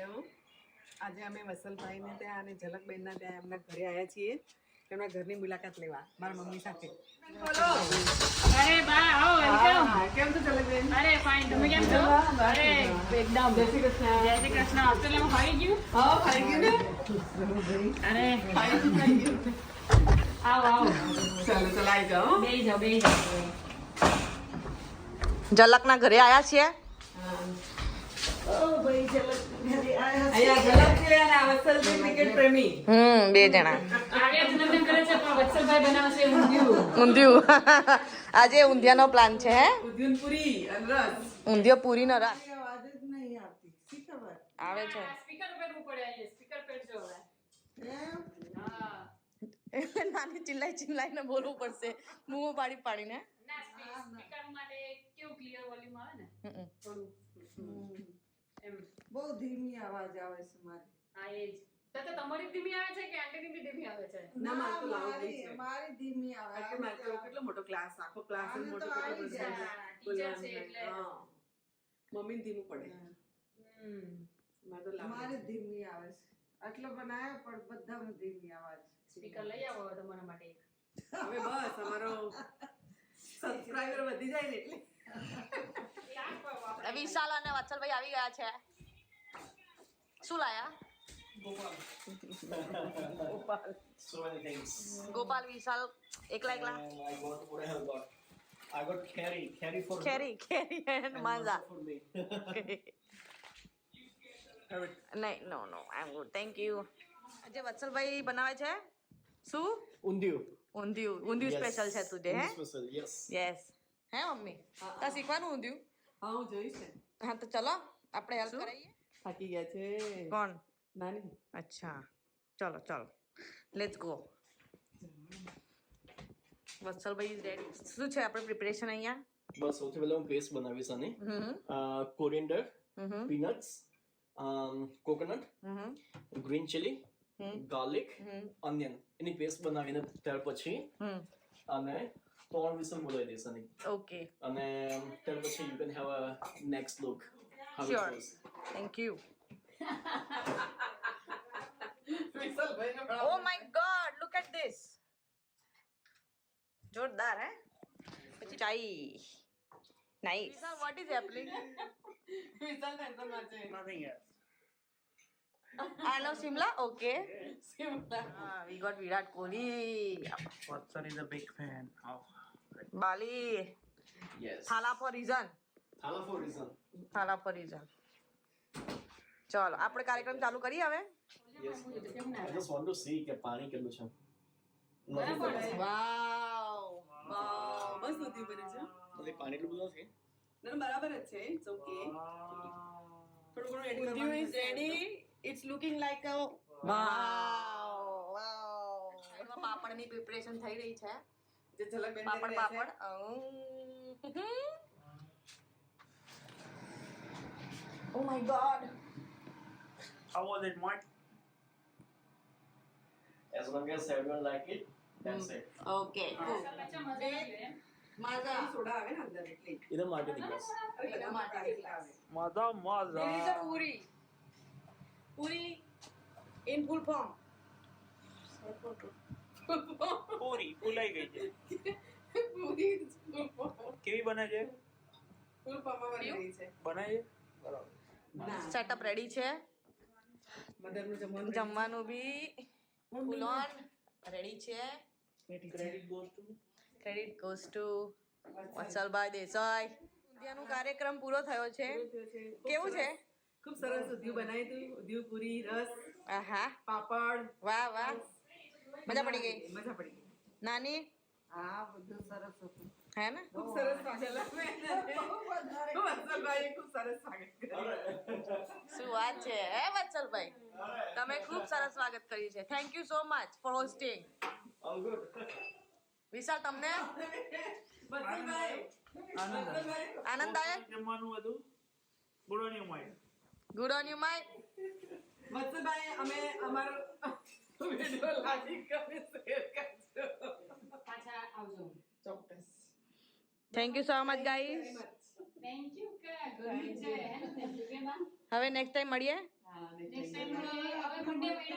Hello, આજે અમે વસલભાઈને ત્યાં અને ઝલકબેનના ત્યાં એમના ઘરે આવ્યા છીએ એમના ઘરની મુલાકાત લેવા મારા મમ્મી સાથે. બોલો. અરે બા આવો વેલકમ. કેમ છો ઝલકબેન? અરે ફાઇન, તમે કેમ છો? અરે એકદમ. જય શ્રી કૃષ્ણ. જય શ્રી કૃષ્ણ. હોસ્ટેલમાં ફાવી ગયું? હા, ખાઈ ગયું ને? અરે ખાઈ ગયું. આવો આવો. ચાલો ચાલો આવી જાઓ. બેહી જાઓ બેહી જાઓ. ઝલકના ઘરે આવ્યા છીએ. અહીંયા ઝલક છે અને આ વત્સલભાઈ ક્રિકેટ પ્રેમી. બે જણા આજે જન્મદિન કરે છે પણ વત્સલભાઈ બનાવશે ઊંધિયું. ઊંધિયું આજે ઊંધિયાનો પ્લાન છે હે ઉદ્યાન પૂરી અને રસ. ઊંધિયો પૂરી નો રસ આવે છે. સ્પીકર પહેરવું પડે અહીંયા. સ્પીકર પહેરજો હવે. હા. નાની ચિલ્લાઈને બોલવું પડશે મું પાડી પાડીને. ના સ્પીકર માટે કેવું ક્લિયર વોલ્યુમ આવે ને થોડું એમ. બહુ ધીમી અવાજ આવે છે મારી. હા એ જ. તો તમારી ધીમી આવે છે કે આંટીની બી ધીમી આવે છે? ના, મારે તો લાઉડ નહીં છે. મારી ધીમી આવે. કારણ કે મારે તો કેટલો મોટો ક્લાસ, આખો ક્લાસ આને મોટો તો કેટલો આવી બધો જાય. ટીચર છે એટલે. હા. મમ્મીને ધીમું પડે. મારે તો લાઉડ મારી ધીમી આવે છે. આટલો બનાવ્યો પણ બધામાં ધીમી અવાજ. સ્પીકર લઈ આવો હવે તમારા માટે એક. હવે બસ અમારો સબસ્ક્રાઇબર વધી જાય ને એટલે. વિશાલ અને વત્સલભાઈ આવી ગયા છે. શું લાયા? So many things. ગોપાલ વિશાલ એકલા એકલા And I got what I have got. I got carry for carry and and માઝા. for me. Have it. નહીં નો આઈ એમ ગુડ થેન્ક યુ. આજે વત્સલભાઈ બનાવે છે શું? ઊંધિયું Yes. સ્પેશિયલ છે તુજે હે? Undiu special, yes. યસ હે મમ્મી તા શીખવાનું ઊંધિયું? હા, હું જોઈશ ને. હા તો ચલો આપણે હેલ્પ કરાવીએ. થાકી ગયા છે કોણ? નાની. અચ્છા ચલો લેટ્સ ગો. વત્સલભાઈ ઇઝ રેડી. શું છે આપણે પ્રિપેરેશન અહીંયા? બસ સૌથી પહેલા હું પેસ્ટ બનાવીશ આની. હમ કોરિએન્ડર, હમ peanuts, coconut, હમ green chili, હમ garlic, હમ onion. એની પેસ્ટ બનાવીને ત્યાર પછી હમ અને 3 વિસલ બોલાવી દઈશ આની. ઓકે અને ત્યાર પછી you can have a next look how it Sure. goes. Thank you. વિશાલભાઈને પણ oh my god look at this. જોરદાર હે. પછી ચાઈ nice. Vishal what is happening? Vishal ટેન્શનમાં છે. Nothing else. I love Simla. Okay Shimla. We got Virat Kohli. Watson is a big fan of. બાલી Yes. Thala for reason. Thala for reason. Thala for reason. ચલો આપણે કાર્યક્રમ ચાલુ કરીએ હવે. Yes. I just want to see કે પાણી કેટલું છે. નથી બરાબર. ખબર. વાવ વાવ, મસ્ત ઊંધિયું બને છે. નથી પાણી એટલું બધું નથી. ના, બરાબર જ છે. It's okay. થોડું ઘણું એડ ઊંધિયું કરવાનું ઇઝ છે. Ready. It's looking like a wow. એમાં પાપડની પ્રિપરેશન થઈ રહી છે. જે ઝલકબેન પાપડ કરી રહ્યા પાપડ. Oh my god. How was it, Mark? As long as everyone like it, that's it. Okay અચ્છા મજા આવી એમ. છે. માઝા. સોડા આવે ને અંદર એટલે. इधर मार्केट दिखा. અરે, બધા માટે આવે. मजा There is a puri. Puri in full form. પૂરી ફૂલાઈ ગઈ છે પૂરી કેવી બને છે ફૂલ ફોર્મમાં બની રહી છે. બને છે બરાબર ના, સેટઅપ રેડી છે. મધરનું જમવાનું જમવાનું બી ફૂલ ઓન રેડી છે. Credit goes to credit goes to વત્સલભાઈ દેસાઈ. ઊંધિયાનો કાર્યક્રમ પૂરો થયો છે. કેવું છે? ખૂબ સરસ ઊંધિયું બનાવ્યું હતું. ઊંધિયું પૂરી રસ આહા પાપડ. વાહ વાહ મજા પડી ગઈ. મજા પડી ગઈ. નાની હા બધું સરસ હતું. હે ને? ખૂબ સરસ સ્વાગત વત્સલભાઈએ ખૂબ સરસ સ્વાગત કર્યું. શું વાત છે હે વત્સલભાઈ? તમે ખૂબ સરસ સ્વાગત કર્યું છે. Thank you so much for hosting. All good. Vishal તમને વત્સલભાઈ, વત્સલભાઈ, આનંદાયક? જમવાનું હતું ગુડોની my good on you my. વત્સલભાઈ, અમે અમારો વિડિયો લાઈક અને શેર કરજો. પાછા આવજો. ચોક્કસ. Thank you so much guys. Thank you કે ગરમી છે હે ને? થેન્ક યુ કે બા. હવે નેક્સ્ટ ટાઈમ મળીએ. હા, નેક્સ્ટ ટાઈમ હવે મંડે મળીએ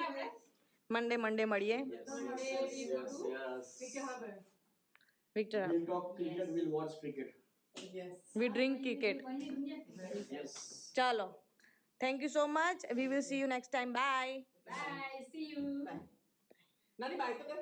આપણે મંડે મળીએ. Yes. Victor, We'll talk cricket. We'll watch cricket. We drink cricket. Yes. ચાલો, thank you so much. We will see you next time. Bye. Bye see you નાની bye તો કર